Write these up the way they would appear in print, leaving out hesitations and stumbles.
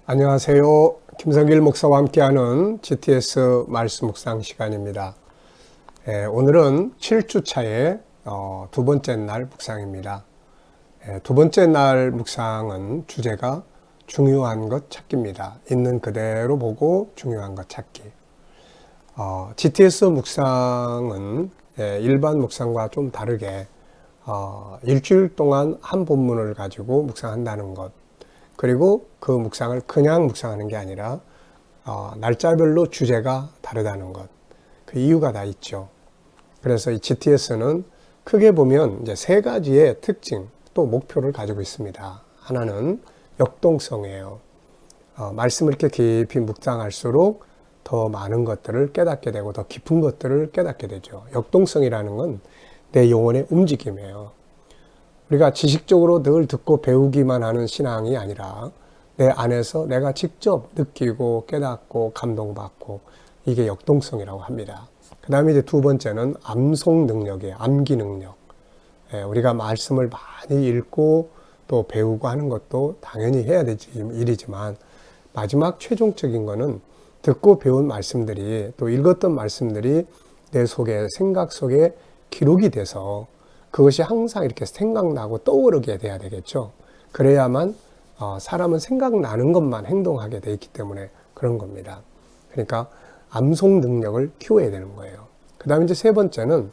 안녕하세요. 김성길 목사와 함께하는 GTS 말씀 묵상 시간입니다. 오늘은 7주차의 두 번째 날 묵상입니다. 두 번째 날 묵상은 주제가 중요한 것 찾기입니다. 있는 그대로 보고 중요한 것 찾기. GTS 묵상은 일반 묵상과 좀 다르게 일주일 동안 한 본문을 가지고 묵상한다는 것, 그리고 그 묵상을 그냥 묵상하는 게 아니라 날짜별로 주제가 다르다는 것, 그 이유가 다 있죠. 그래서 이 GTS는 크게 보면 이제 세 가지의 특징 또 목표를 가지고 있습니다. 하나는 역동성이에요. 말씀을 이렇게 깊이 묵상할수록 더 많은 것들을 깨닫게 되고 더 깊은 것들을 깨닫게 되죠. 역동성이라는 건 내 영혼의 움직임이에요. 우리가 지식적으로 늘 듣고 배우기만 하는 신앙이 아니라 내 안에서 내가 직접 느끼고 깨닫고 감동받고, 이게 역동성이라고 합니다. 그 다음에 이제 두 번째는 암송 능력이에요. 암기 능력. 우리가 말씀을 많이 읽고 또 배우고 하는 것도 당연히 해야 되지 일이지만, 마지막 최종적인 거는 듣고 배운 말씀들이, 또 읽었던 말씀들이 내 속에, 생각 속에 기록이 돼서 그것이 항상 이렇게 생각나고 떠오르게 돼야 되겠죠. 그래야만 사람은 생각나는 것만 행동하게 돼 있기 때문에 그런 겁니다. 그러니까 암송 능력을 키워야 되는 거예요. 그 다음에 이제 세 번째는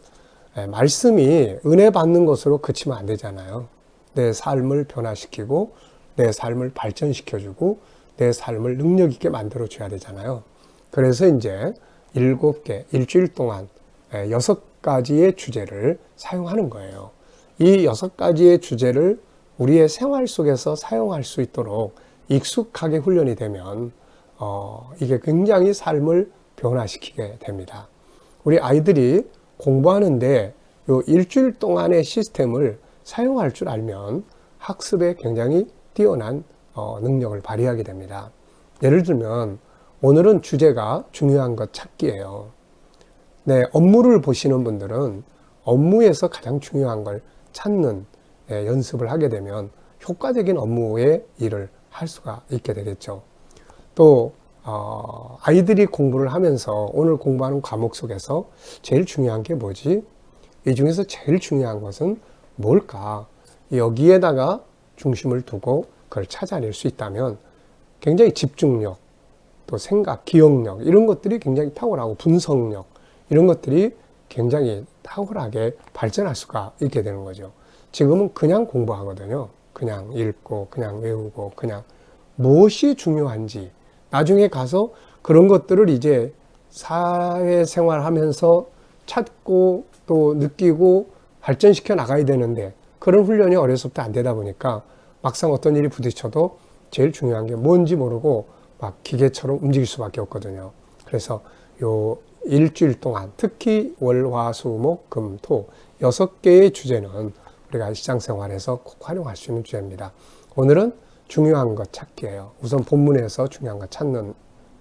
말씀이 은혜 받는 것으로 그치면 안 되잖아요. 내 삶을 변화시키고 내 삶을 발전시켜주고 내 삶을 능력 있게 만들어줘야 되잖아요. 그래서 이제 7개, 일주일 동안 6가지의 주제를 사용하는 거예요. 이 6가지의 주제를 우리의 생활 속에서 사용할 수 있도록 익숙하게 훈련이 되면 이게 굉장히 삶을 변화시키게 됩니다. 우리 아이들이 공부하는데 요 일주일 동안의 시스템을 사용할 줄 알면 학습에 굉장히 뛰어난 능력을 발휘하게 됩니다. 예를 들면 오늘은 주제가 중요한 것 찾기예요. 네, 업무를 보시는 분들은 업무에서 가장 중요한 걸 찾는 연습을 하게 되면 효과적인 업무의 일을 할 수가 있게 되겠죠. 또 아이들이 공부를 하면서 오늘 공부하는 과목 속에서 제일 중요한 게 뭐지? 이 중에서 제일 중요한 것은 뭘까? 여기에다가 중심을 두고 그걸 찾아낼 수 있다면 굉장히 집중력, 또 생각, 기억력 이런 것들이 굉장히 탁월하고 분석력 이런 것들이 굉장히 탁월하게 발전할 수가 있게 되는 거죠. 지금은 그냥 공부하거든요. 그냥 읽고 그냥 외우고 그냥 무엇이 중요한지 나중에 가서 그런 것들을 이제 사회생활 하면서 찾고 또 느끼고 발전시켜 나가야 되는데 그런 훈련이 어려서부터 안 되다 보니까 막상 어떤 일이 부딪혀도 제일 중요한 게 뭔지 모르고 막 기계처럼 움직일 수밖에 없거든요. 그래서 요 일주일 동안 특히 월, 화, 수, 목, 금, 토 6개의 주제는 우리가 일상생활에서 꼭 활용할 수 있는 주제입니다. 오늘은 중요한 것 찾기예요. 우선 본문에서 중요한 것 찾는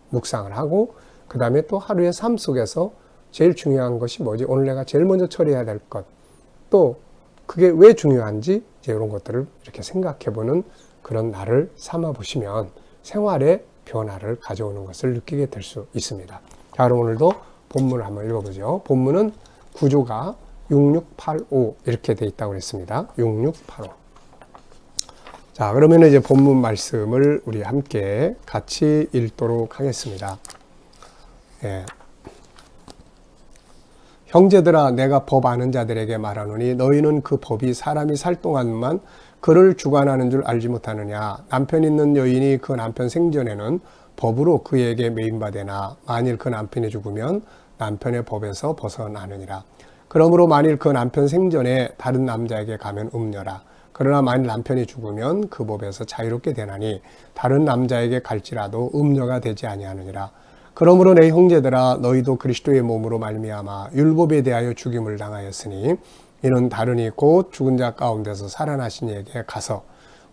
묵상을 하고 그 다음에 또 하루의 삶 속에서 제일 중요한 것이 뭐지? 오늘 내가 제일 먼저 처리해야 될 것, 또 그게 왜 중요한지 이제 이런 것들을 이렇게 생각해보는 그런 날을 삼아 보시면 생활에 변화를 가져오는 것을 느끼게 될 수 있습니다. 자, 그럼 오늘도 본문을 한번 읽어보죠. 본문은 구조가 6685 이렇게 돼 있다고 그랬습니다. 6685. 자, 그러면 이제 본문 말씀을 우리 함께 같이 읽도록 하겠습니다. 예. 형제들아, 내가 법 아는 자들에게 말하노니 너희는 그 법이 사람이 살 동안만 그를 주관하는 줄 알지 못하느냐. 남편 있는 여인이 그 남편 생전에는 법으로 그에게 매인받으나 만일 그 남편이 죽으면 남편의 법에서 벗어나느니라. 그러므로 만일 그 남편 생전에 다른 남자에게 가면 음녀라. 그러나 만일 남편이 죽으면 그 법에서 자유롭게 되나니 다른 남자에게 갈지라도 음녀가 되지 아니하느니라. 그러므로 내 형제들아, 너희도 그리스도의 몸으로 말미암아 율법에 대하여 죽임을 당하였으니 이는 다르니 곧 죽은 자 가운데서 살아나신 이에게 가서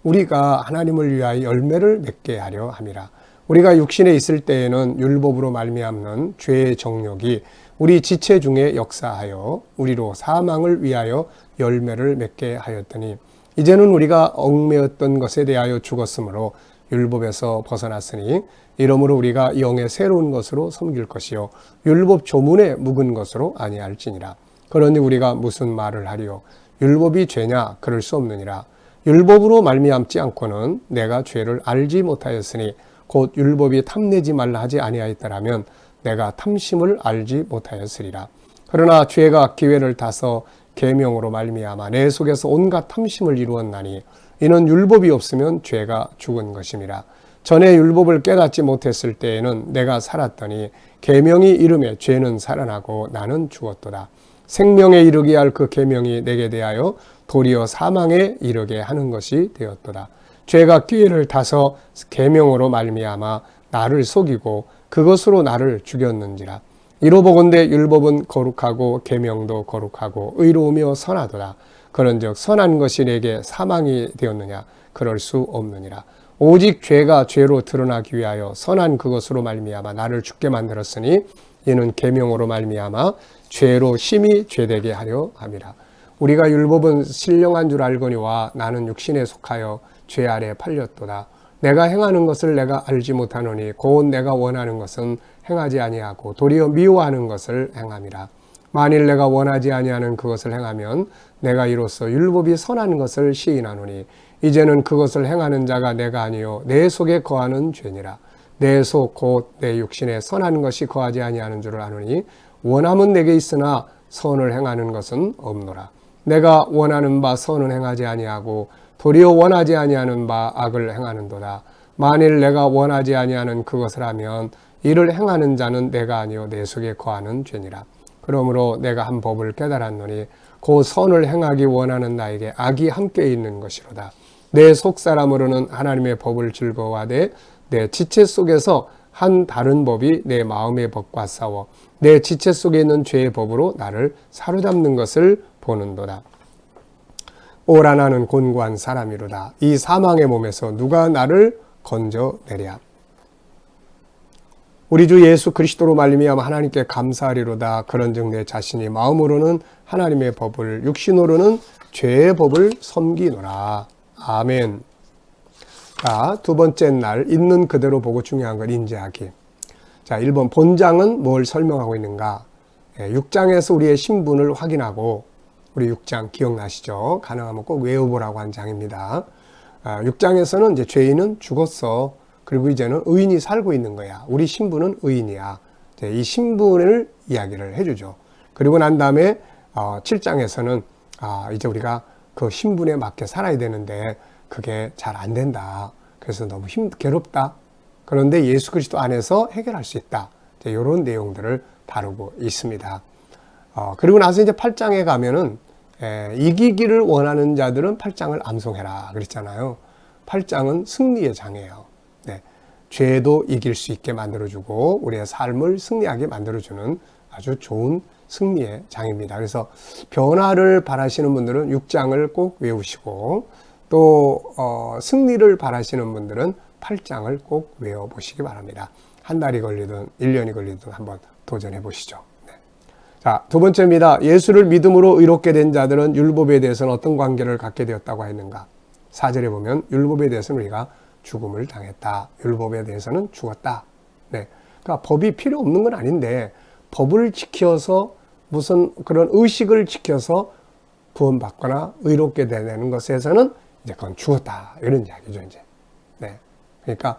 우리가 하나님을 위하여 열매를 맺게 하려 함이라. 우리가 육신에 있을 때에는 율법으로 말미암는 죄의 정욕이 우리 지체 중에 역사하여 우리로 사망을 위하여 열매를 맺게 하였더니 이제는 우리가 얽매였던 것에 대하여 죽었으므로 율법에서 벗어났으니 이러므로 우리가 영의 새로운 것으로 섬길 것이요 율법 조문에 묵은 것으로 아니할지니라. 그러니 우리가 무슨 말을 하리요? 율법이 죄냐? 그럴 수 없느니라. 율법으로 말미암지 않고는 내가 죄를 알지 못하였으니 곧 율법이 탐내지 말라 하지 아니하였더라면 내가 탐심을 알지 못하였으리라. 그러나 죄가 기회를 타서 계명으로 말미암아 내 속에서 온갖 탐심을 이루었나니 이는 율법이 없으면 죄가 죽은 것임이라. 전에 율법을 깨닫지 못했을 때에는 내가 살았더니 계명이 이름에 죄는 살아나고 나는 죽었도다. 생명에 이르게 할 그 계명이 내게 대하여 도리어 사망에 이르게 하는 것이 되었도다. 죄가 기회를 타서 계명으로 말미암아 나를 속이고 그것으로 나를 죽였는지라. 이로보건대 율법은 거룩하고 계명도 거룩하고 의로우며 선하도다. 그런즉 선한 것이 내게 사망이 되었느냐? 그럴 수 없느니라. 오직 죄가 죄로 드러나기 위하여 선한 그것으로 말미암아 나를 죽게 만들었으니 이는 계명으로 말미암아 죄로 심히 죄되게 하려 함이라. 우리가 율법은 신령한 줄 알거니와 나는 육신에 속하여 죄 아래 팔렸도다. 내가 행하는 것을 내가 알지 못하노니 곧 내가 원하는 것은 행하지 아니하고 도리어 미워하는 것을 행함이라. 만일 내가 원하지 아니하는 그것을 행하면 내가 이로써 율법이 선한 것을 시인하노니 이제는 그것을 행하는 자가 내가 아니요 내 속에 거하는 죄니라. 내 속 곧 내 육신에 선한 것이 거하지 아니하는 줄을 아노니 원함은 내게 있으나 선을 행하는 것은 없노라. 내가 원하는 바 선은 행하지 아니하고 도리어 원하지 아니하는 바 악을 행하는도다. 만일 내가 원하지 아니하는 그것을 하면 이를 행하는 자는 내가 아니요 내 속에 거하는 죄니라. 그러므로 내가 한 법을 깨달았노니 그 선을 행하기 원하는 나에게 악이 함께 있는 것이로다. 내 속사람으로는 하나님의 법을 즐거워하되 내 지체 속에서 한 다른 법이 내 마음의 법과 싸워 내 지체 속에 있는 죄의 법으로 나를 사로잡는 것을 보는도다. 오라 나는 곤고한 사람이로다. 이 사망의 몸에서 누가 나를 건져내랴. 우리 주 예수 그리스도로 말미암아 하나님께 감사하리로다. 그런즉 내 자신이 마음으로는 하나님의 법을 육신으로는 죄의 법을 섬기노라. 아멘. 자, 두 번째 날 있는 그대로 보고 중요한 걸 인지하기. 자, 1번 본장은 뭘 설명하고 있는가? 6장에서 우리의 신분을 확인하고 우리 6장 기억나시죠? 가능하면 꼭 외워보라고 한 장입니다. 6장에서는 이제 죄인은 죽었어. 그리고 이제는 의인이 살고 있는 거야. 우리 신분은 의인이야. 이 신분을 이야기를 해주죠. 그리고 난 다음에 7장에서는 이제 우리가 그 신분에 맞게 살아야 되는데 그게 잘 안 된다. 그래서 너무 괴롭다. 그런데 예수 그리스도 안에서 해결할 수 있다. 이런 내용들을 다루고 있습니다. 그리고 나서 이제 8장에 가면은 이기기를 원하는 자들은 8장을 암송해라 그랬잖아요. 8장은 승리의 장이에요. 네, 죄도 이길 수 있게 만들어주고 우리의 삶을 승리하게 만들어주는 아주 좋은 승리의 장입니다. 그래서 변화를 바라시는 분들은 6장을 꼭 외우시고 또 승리를 바라시는 분들은 8장을 꼭 외워보시기 바랍니다. 한 달이 걸리든 1년이 걸리든 한번 도전해 보시죠. 네. 자, 두 번째입니다. 예수를 믿음으로 의롭게 된 자들은 율법에 대해서는 어떤 관계를 갖게 되었다고 했는가? 4절에 보면 율법에 대해서는 우리가 죽음을 당했다. 율법에 대해서는 죽었다. 네. 그러니까 법이 필요 없는 건 아닌데 법을 지켜서 무슨 그런 의식을 지켜서 구원받거나 의롭게 되는 것에서는 이제 그건 죽었다. 이런 이야기죠, 이제. 네. 그러니까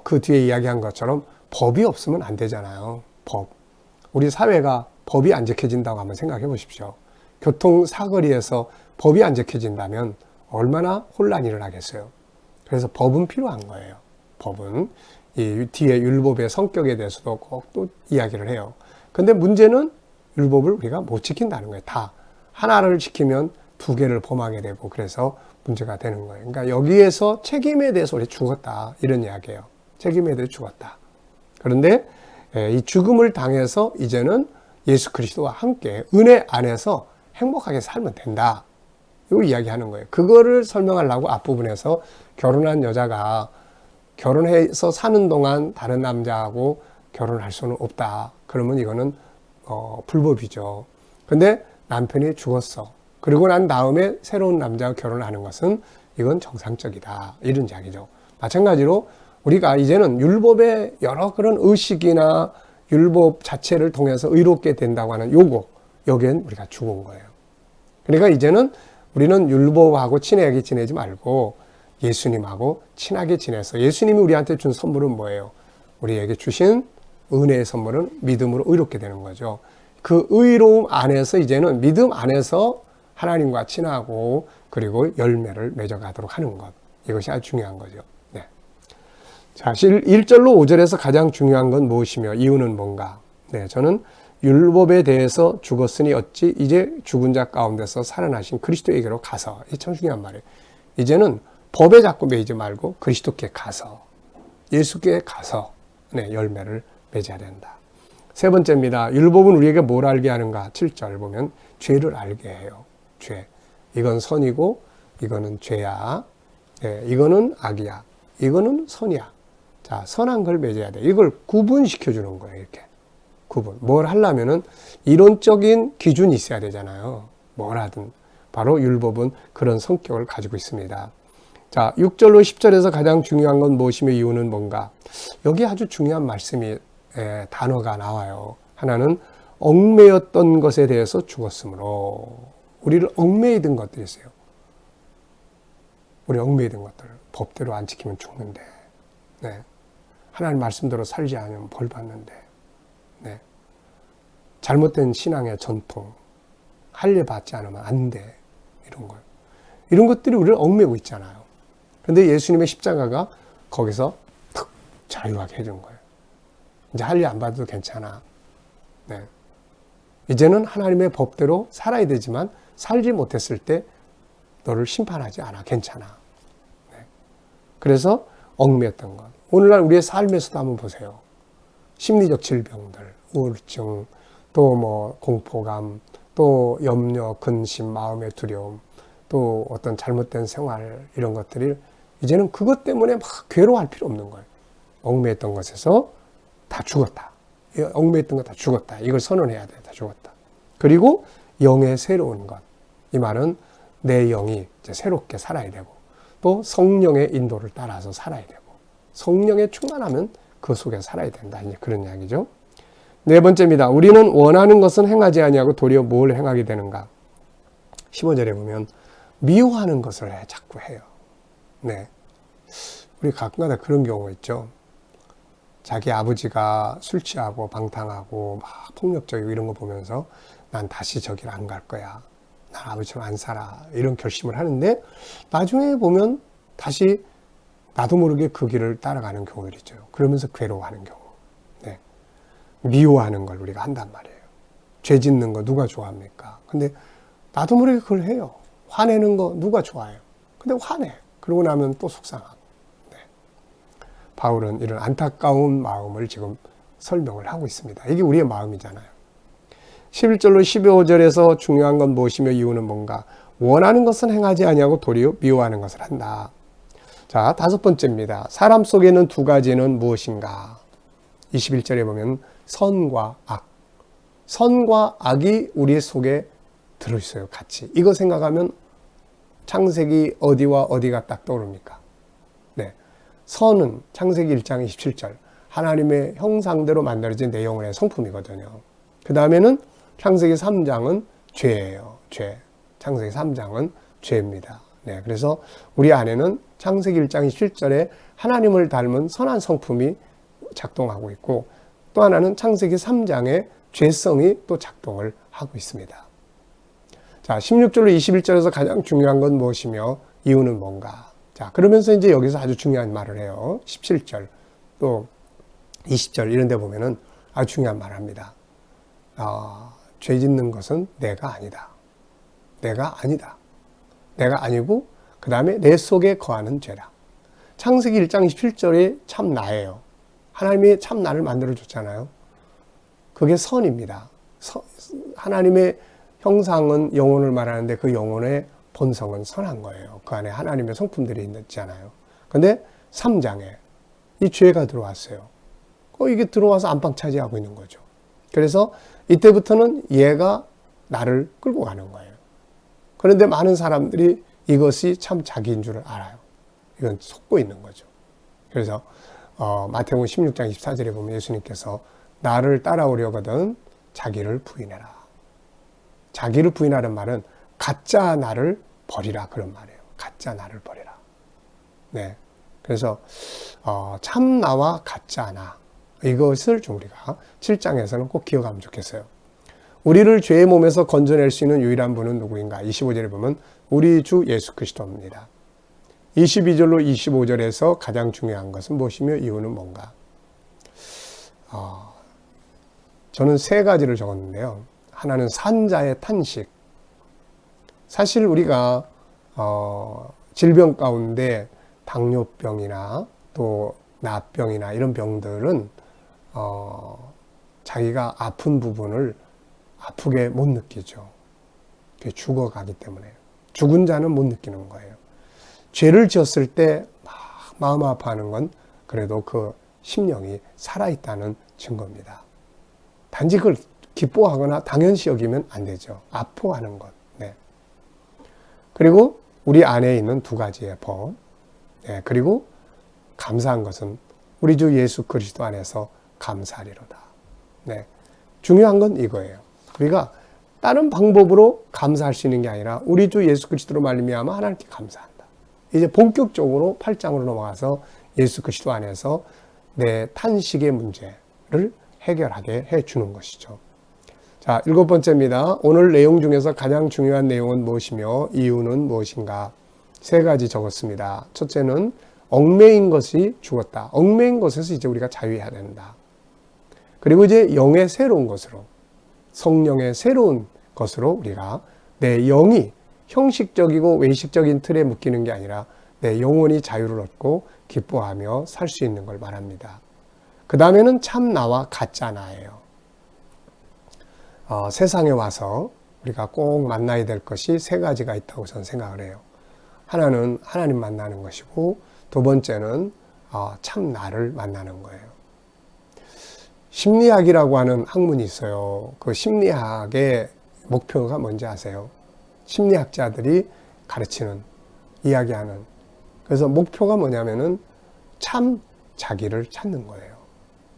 그 뒤에 이야기한 것처럼 법이 없으면 안 되잖아요. 법. 우리 사회가 법이 안 지켜진다고 한번 생각해 보십시오. 교통 사거리에서 법이 안 지켜진다면 얼마나 혼란이 일어나겠어요. 그래서 법은 필요한 거예요. 법은 이 뒤에 율법의 성격에 대해서도 꼭 또 이야기를 해요. 근데 문제는 율법을 우리가 못 지킨다는 거예요. 다 하나를 지키면 두 개를 범하게 되고 그래서 문제가 되는 거예요. 그러니까 여기에서 책임에 대해서 우리 죽었다 이런 이야기예요. 책임에 대해 죽었다. 그런데 이 죽음을 당해서 이제는 예수 그리스도와 함께 은혜 안에서 행복하게 살면 된다. 이 이야기하는 거예요. 그거를 설명하려고 앞부분에서 결혼한 여자가 결혼해서 사는 동안 다른 남자하고 결혼할 수는 없다. 그러면 이거는 불법이죠. 근데 남편이 죽었어. 그리고 난 다음에 새로운 남자와 결혼하는 것은 이건 정상적이다. 이런 이야기죠. 마찬가지로 우리가 이제는 율법의 여러 그런 의식이나 율법 자체를 통해서 의롭게 된다고 하는 여기엔 우리가 죽은 거예요. 그러니까 이제는 우리는 율법하고 친하게 지내지 말고 예수님하고 친하게 지내서 예수님이 우리한테 준 선물은 뭐예요? 우리에게 주신 은혜의 선물은 믿음으로 의롭게 되는 거죠. 그 의로움 안에서 이제는 믿음 안에서 하나님과 친하고 그리고 열매를 맺어가도록 하는 것. 이것이 아주 중요한 거죠. 네. 자, 1절로 5절에서 가장 중요한 건 무엇이며 이유는 뭔가? 네, 저는 율법에 대해서 죽었으니 어찌 이제 죽은 자 가운데서 살아나신 그리스도에게로 가서. 이게 참 중요한 말이에요. 이제는 법에 자꾸 매이지 말고 그리스도께 가서 예수께 가서 네, 열매를 맺어야 된다. 세 번째입니다. 율법은 우리에게 뭘 알게 하는가? 7절 보면 죄를 알게 해요. 죄. 이건 선이고 이거는 죄야. 네, 이거는 악이야. 이거는 선이야. 자, 선한 걸 맺어야 돼. 이걸 구분시켜 주는 거예요. 이렇게. 구분. 뭘 하려면은 이론적인 기준이 있어야 되잖아요. 뭘 하든. 바로 율법은 그런 성격을 가지고 있습니다. 자, 6절로 10절에서 가장 중요한 건 무엇이며 이유는 뭔가? 여기 아주 중요한 말씀이 단어가 나와요. 하나는 얽매였던 것에 대해서 죽었으므로 우리를 얽매이던 것들이 있어요. 우리 얽매이던 것들 법대로 안 지키면 죽는데 네. 하나님 말씀대로 살지 않으면 벌 받는데 네. 잘못된 신앙의 전통 할례 받지 않으면 안 돼. 이런 거예요. 이런 것들이 우리를 얽매고 있잖아요. 그런데 예수님의 십자가가 거기서 탁 자유하게 해준 거예요. 이제 할례 안 받아도 괜찮아. 네. 이제는 하나님의 법대로 살아야 되지만 살지 못했을 때 너를 심판하지 않아. 괜찮아. 네. 그래서 얽매였던 것. 오늘날 우리의 삶에서도 한번 보세요. 심리적 질병들, 우울증, 또 뭐 공포감, 또 염려, 근심, 마음의 두려움, 또 어떤 잘못된 생활 이런 것들이 이제는 그것 때문에 막 괴로워할 필요 없는 거예요. 얽매였던 것에서 다 죽었다. 얽매였던 거 다 죽었다. 이걸 선언해야 돼. 다 죽었다. 그리고 영의 새로운 것. 이 말은 내 영이 이제 새롭게 살아야 되고 또 성령의 인도를 따라서 살아야 되고 성령에 충만하면 그 속에 살아야 된다. 이제 그런 이야기죠. 네 번째입니다. 우리는 원하는 것은 행하지 아니하고 도리어 뭘 행하게 되는가? 15절에 보면 미워하는 것을 자꾸 해요. 네. 우리 가끔가다 그런 경우가 있죠. 자기 아버지가 술 취하고 방탕하고 막 폭력적이고 이런 거 보면서 난 다시 저기를 안 갈 거야. 난 아버지처럼 안 살아. 이런 결심을 하는데 나중에 보면 다시 나도 모르게 그 길을 따라가는 경우들이 있죠. 그러면서 괴로워하는 경우. 네. 미워하는 걸 우리가 한단 말이에요. 죄 짓는 거 누가 좋아합니까? 근데 나도 모르게 그걸 해요. 화내는 거 누가 좋아해요? 근데 화내. 그러고 나면 또 속상하고. 네. 바울은 이런 안타까운 마음을 지금 설명을 하고 있습니다. 이게 우리의 마음이잖아요. 11절로 15절에서 중요한 건 무엇이며 이유는 뭔가? 원하는 것은 행하지 아니하고 도리어 미워하는 것을 한다. 자, 다섯 번째입니다. 사람 속에는 두 가지는 무엇인가? 21절에 보면 선과 악. 선과 악이 우리 속에 들어있어요. 같이. 이거 생각하면 창세기 어디와 어디가 딱 떠오릅니까? 네. 선은 창세기 1장 27절. 하나님의 형상대로 만들어진 내 영혼의 성품이거든요. 그 다음에는 창세기 3장은 죄예요. 죄. 창세기 3장은 죄입니다. 네. 그래서 우리 안에는 창세기 1장 27절에 하나님을 닮은 선한 성품이 작동하고 있고 또 하나는 창세기 3장의 죄성이 또 작동을 하고 있습니다. 자, 16절로 21절에서 가장 중요한 건 무엇이며 이유는 뭔가? 자, 그러면서 이제 여기서 아주 중요한 말을 해요. 17절 또 20절 이런 데 보면은 아주 중요한 말을 합니다. 죄 짓는 것은 내가 아니다. 내가 아니다. 내가 아니고 그 다음에 내 속에 거하는 죄다. 창세기 1장 27절에 참 나예요. 하나님이 참 나를 만들어줬잖아요. 그게 선입니다. 하나님의 형상은 영혼을 말하는데 그 영혼의 본성은 선한 거예요. 그 안에 하나님의 성품들이 있잖아요. 근데 3장에 이 죄가 들어왔어요. 이게 들어와서 안방 차지하고 있는 거죠. 그래서 이때부터는 얘가 나를 끌고 가는 거예요. 그런데 많은 사람들이 이것이 참 자기인 줄을 알아요. 이건 속고 있는 거죠. 그래서 마태복음 16장 24절에 보면 예수님께서 나를 따라오려거든 자기를 부인해라. 자기를 부인하는 말은 가짜 나를 버리라 그런 말이에요. 가짜 나를 버리라. 네. 그래서 참 나와 가짜 나 이것을 좀 우리가 7장에서는 꼭 기억하면 좋겠어요. 우리를 죄의 몸에서 건져낼 수 있는 유일한 분은 누구인가? 25절에 보면 우리 주 예수 그리스도입니다. 22절로 25절에서 가장 중요한 것은 무엇이며 이유는 뭔가? 저는 세 가지를 적었는데요. 하나는 산자의 탄식. 사실 우리가 질병 가운데 당뇨병이나 또 나병이나 이런 병들은 자기가 아픈 부분을 아프게 못 느끼죠. 그게 죽어가기 때문에. 죽은 자는 못 느끼는 거예요. 죄를 지었을 때 막 마음 아파하는 건 그래도 그 심령이 살아있다는 증거입니다. 단지 그걸 기뻐하거나 당연시 여기면 안 되죠. 아파하는 것. 네. 그리고 우리 안에 있는 두 가지의 법. 네. 그리고 감사한 것은 우리 주 예수 그리스도 안에서 감사하리로다. 네. 중요한 건 이거예요. 우리가 다른 방법으로 감사할 수 있는 게 아니라 우리 주 예수 그리스도로 말미암아 하나님께 감사한다. 이제 본격적으로 8장으로 넘어가서 예수 그리스도 안에서 내 탄식의 문제를 해결하게 해주는 것이죠. 자, 7번째입니다. 오늘 내용 중에서 가장 중요한 내용은 무엇이며 이유는 무엇인가? 세 가지 적었습니다. 첫째는 얽매인 것이 죽었다. 얽매인 것에서 이제 우리가 자유해야 된다. 그리고 이제 영의 새로운 것으로, 성령의 새로운 것으로 우리가 내 영이 형식적이고 외식적인 틀에 묶이는 게 아니라 내 영혼이 자유를 얻고 기뻐하며 살 수 있는 걸 말합니다. 그 다음에는 참 나와 가짜 나예요. 세상에 와서 우리가 꼭 만나야 될 것이 세 가지가 있다고 저는 생각을 해요. 하나는 하나님 만나는 것이고 두 번째는 참 나를 만나는 거예요. 심리학이라고 하는 학문이 있어요. 그 심리학의 목표가 뭔지 아세요? 심리학자들이 가르치는, 이야기하는. 그래서 목표가 뭐냐면은 참 자기를 찾는 거예요.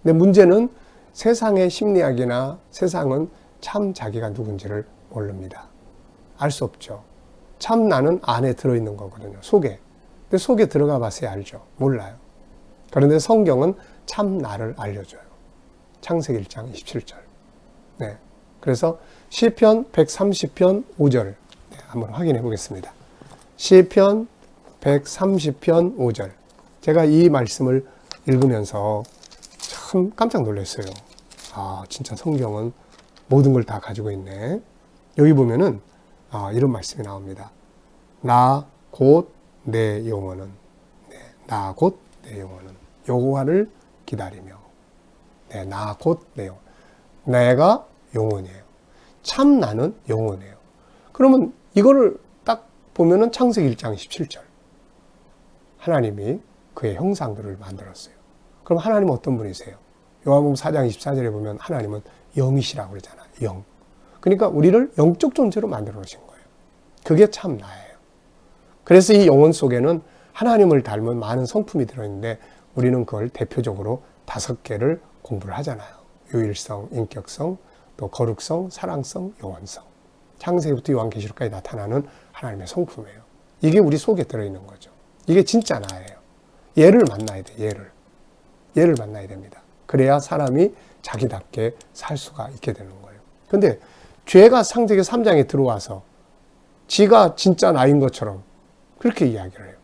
근데 문제는 세상의 심리학이나 세상은 참 자기가 누군지를 모릅니다. 알 수 없죠. 참 나는 안에 들어있는 거거든요. 속에. 근데 속에 들어가 봤어야 알죠. 몰라요. 그런데 성경은 참 나를 알려줘요. 창세기 1장 27절. 네. 그래서 시편 130편 5절. 네, 한번 확인해 보겠습니다. 시편 130편 5절. 제가 이 말씀을 읽으면서 참 깜짝 놀랐어요. 진짜 성경은 모든 걸 다 가지고 있네. 여기 보면은 이런 말씀이 나옵니다. 나 곧 내 영혼은, 네, 나 곧 내 영혼은 여호와를 기다리며, 네, 나 곧 내 영혼. 내가 영혼이에요. 참 나는 영혼이에요. 그러면 이거를 딱 보면은 창세기 1장 17절. 하나님이 그의 형상들을 만들었어요. 그럼 하나님은 어떤 분이세요? 요한복음 4장 24절에 보면 하나님은 영이시라고 그러잖아요. 영. 그러니까 우리를 영적 존재로 만들어 놓으신 거예요. 그게 참 나예요. 그래서 이 영혼 속에는 하나님을 닮은 많은 성품이 들어있는데 우리는 그걸 대표적으로 5개를 공부를 하잖아요. 유일성, 인격성, 또 거룩성, 사랑성, 영원성. 창세기부터 요한계시록까지 나타나는 하나님의 성품이에요. 이게 우리 속에 들어있는 거죠. 이게 진짜 나예요. 얘를 만나야 돼, 얘를 만나야 됩니다. 그래야 사람이 자기답게 살 수가 있게 되는 거예요. 근데 죄가 창세기 3장에 들어와서 지가 진짜 나인 것처럼 그렇게 이야기를 해요.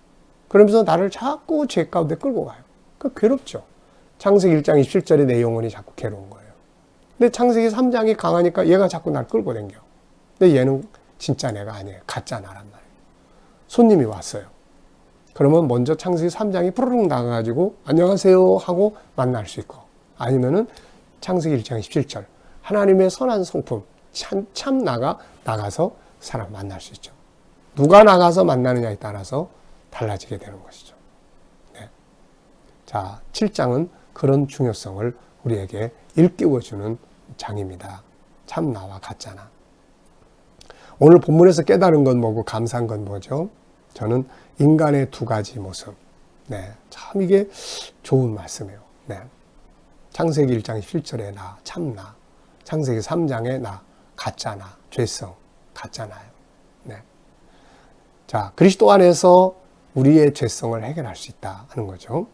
그러면서 나를 자꾸 죄 가운데 끌고 가요. 그 괴롭죠. 창세기 1장 27절에 내 영혼이 자꾸 괴로운 거예요. 근데 창세기 3장이 강하니까 얘가 자꾸 날 끌고 다녀. 근데 얘는 진짜 내가 아니에요. 가짜 나란 말이에요. 손님이 왔어요. 그러면 먼저 창세기 3장이 푸르륵 나가가지고 안녕하세요 하고 만날 수 있고, 아니면은 창세기 1장 17절 하나님의 선한 성품 참 나가서 사람 만날 수 있죠. 누가 나가서 만나느냐에 따라서 달라지게 되는 것이죠. 네. 자, 7장은 그런 중요성을 우리에게 일깨워주는 장입니다. 참 나와 가짜나. 오늘 본문에서 깨달은 건 뭐고 감사한 건 뭐죠? 저는 인간의 두 가지 모습. 네, 참 이게 좋은 말씀이에요. 네. 창세기 1장 17절에 나, 참나. 창세기 3장에 나, 가짜나, 죄성, 가짜나요. 네. 자, 그리스도 안에서 우리의 죄성을 해결할 수 있다 하는 거죠.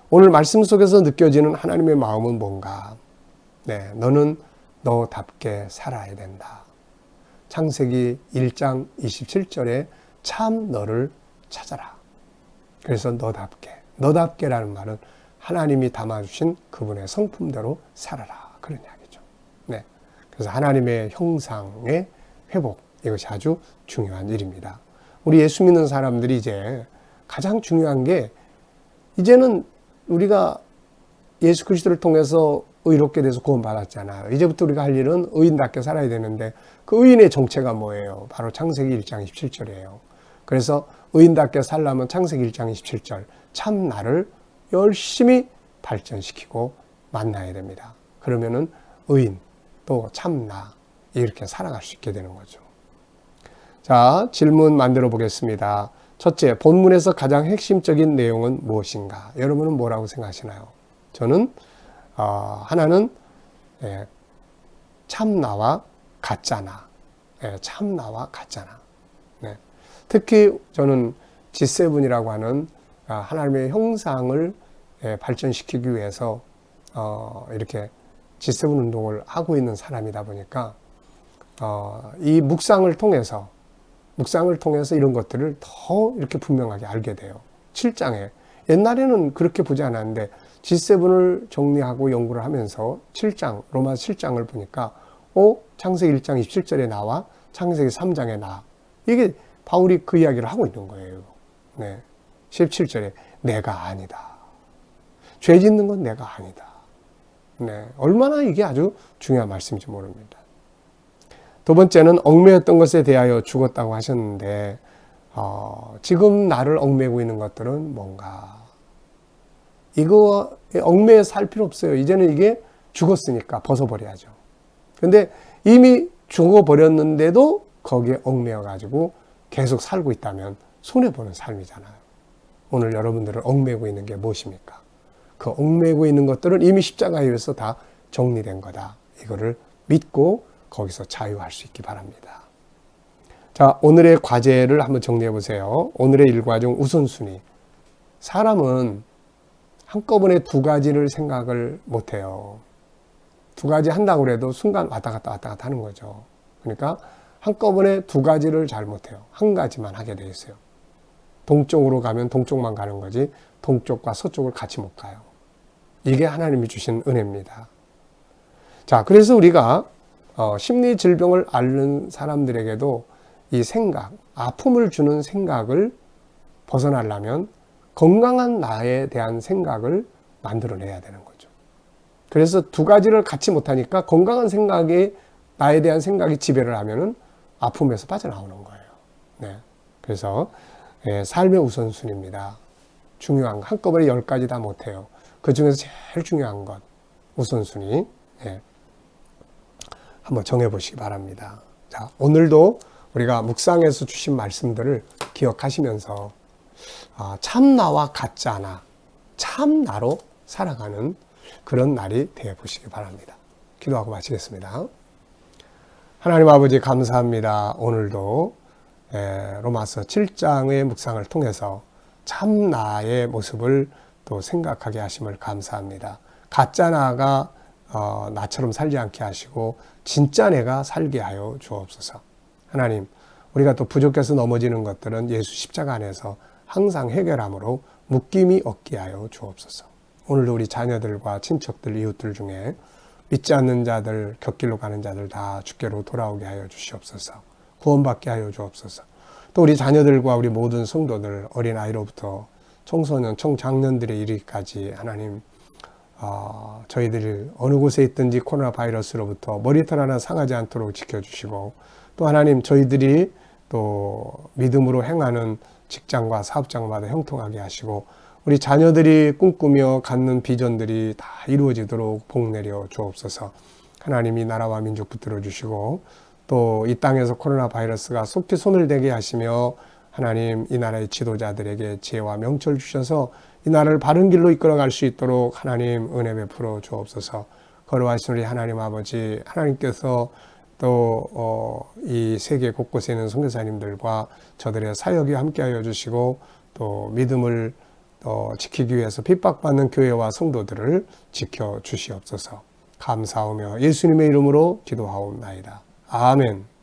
오늘 말씀 속에서 느껴지는 하나님의 마음은 뭔가? 네, 너는 너답게 살아야 된다. 창세기 1장 27절에 참 너를 찾아라. 그래서 너답게라는 말은 하나님이 담아주신 그분의 성품대로 살아라. 그런 이야기죠. 네. 그래서 하나님의 형상의 회복, 이것이 아주 중요한 일입니다. 우리 예수 믿는 사람들이 이제 가장 중요한 게, 이제는 우리가 예수 그리스도를 통해서 의롭게 돼서 구원받았잖아요. 이제부터 우리가 할 일은 의인답게 살아야 되는데, 그 의인의 정체가 뭐예요? 바로 창세기 1장 27절이에요. 그래서 의인답게 살려면 창세기 1장 27절, 참 나를 열심히 발전시키고 만나야 됩니다. 그러면은 의인, 또 참나, 이렇게 살아갈 수 있게 되는 거죠. 자, 질문 만들어 보겠습니다. 첫째, 본문에서 가장 핵심적인 내용은 무엇인가? 여러분은 뭐라고 생각하시나요? 저는 하나는 참나와 가짜나, 참나와 가짜나. 네. 특히 저는 G7이라고 하는 하나님의 형상을 발전시키기 위해서 이렇게 G7 운동을 하고 있는 사람이다 보니까 이 묵상을 통해서 이런 것들을 더 이렇게 분명하게 알게 돼요. 7장에 옛날에는 그렇게 보지 않았는데 G7을 정리하고 연구를 하면서 7장, 로마서 7장을 보니까 창세기 1장 27절에 나와 창세기 3장에 나, 이게 바울이 그 이야기를 하고 있는 거예요. 네. 17절에 내가 아니다. 죄 짓는 건 내가 아니다. 네. 얼마나 이게 아주 중요한 말씀인지 모릅니다. 두 번째는 얽매였던 것에 대하여 죽었다고 하셨는데, 지금 나를 얽매고 있는 것들은 뭔가? 이거 얽매여 살 필요 없어요. 이제는 이게 죽었으니까 벗어버려야죠. 근데 이미 죽어버렸는데도 거기에 얽매여 가지고 계속 살고 있다면 손해보는 삶이잖아요. 오늘 여러분들을 얽매고 있는 게 무엇입니까? 그 얽매고 있는 것들은 이미 십자가에 의해서 다 정리된 거다. 이거를 믿고 거기서 자유할 수 있기 바랍니다. 자, 오늘의 과제를 한번 정리해 보세요. 오늘의 일과 중 우선순위. 사람은 한꺼번에 두 가지를 생각을 못해요. 두 가지 한다고 해도 순간 왔다 갔다 하는 거죠. 그러니까 한꺼번에 두 가지를 잘 못해요. 한 가지만 하게 돼 있어요. 동쪽으로 가면 동쪽만 가는 거지 동쪽과 서쪽을 같이 못 가요. 이게 하나님이 주신 은혜입니다. 자, 그래서 우리가 심리 질병을 앓는 사람들에게도 이 생각, 아픔을 주는 생각을 벗어나려면 건강한 나에 대한 생각을 만들어내야 되는 거죠. 그래서 두 가지를 같이 못하니까 건강한 생각이, 나에 대한 생각이 지배를 하면은 아픔에서 빠져나오는 거예요. 네. 그래서 삶의 우선순위입니다. 중요한 거 한꺼번에 10가지 다 못해요. 그 중에서 제일 중요한 것, 우선순위. 한번 정해보시기 바랍니다. 자, 오늘도 우리가 묵상에서 주신 말씀들을 기억하시면서 참나와 가짜나, 참나로 살아가는 그런 날이 되어보시기 바랍니다. 기도하고 마치겠습니다. 하나님 아버지 감사합니다. 오늘도 로마서 7장의 묵상을 통해서 참나의 모습을 또 생각하게 하심을 감사합니다. 가짜 나가 나처럼 살지 않게 하시고 진짜 내가 살게 하여 주옵소서. 하나님, 우리가 또 부족해서 넘어지는 것들은 예수 십자가 안에서 항상 해결함으로 묶임이 없게 하여 주옵소서. 오늘도 우리 자녀들과 친척들, 이웃들 중에 믿지 않는 자들, 곁길로 가는 자들 다 주께로 돌아오게 하여 주시옵소서. 구원받게 하여 주옵소서. 또 우리 자녀들과 우리 모든 성도들, 어린아이로부터 청소년, 청장년들의 이르기까지 하나님, 저희들이 어느 곳에 있든지 코로나 바이러스로부터 머리털 하나 상하지 않도록 지켜주시고, 또 하나님 저희들이 또 믿음으로 행하는 직장과 사업장마다 형통하게 하시고, 우리 자녀들이 꿈꾸며 갖는 비전들이 다 이루어지도록 복 내려 주옵소서. 하나님이 나라와 민족 붙들어 주시고, 또 이 땅에서 코로나 바이러스가 속히 손을 대게 하시며, 하나님 이 나라의 지도자들에게 지혜와 명철 주셔서 이 나라를 바른 길로 이끌어갈 수 있도록 하나님 은혜 베풀어 주옵소서. 거룩하신 우리 하나님 아버지, 하나님께서 또 이 세계 곳곳에 있는 선교사님들과 저들의 사역에 함께하여 주시고 또 믿음을 지키기 위해서 핍박받는 교회와 성도들을 지켜 주시옵소서. 감사하며 예수님의 이름으로 기도하옵나이다. 아멘.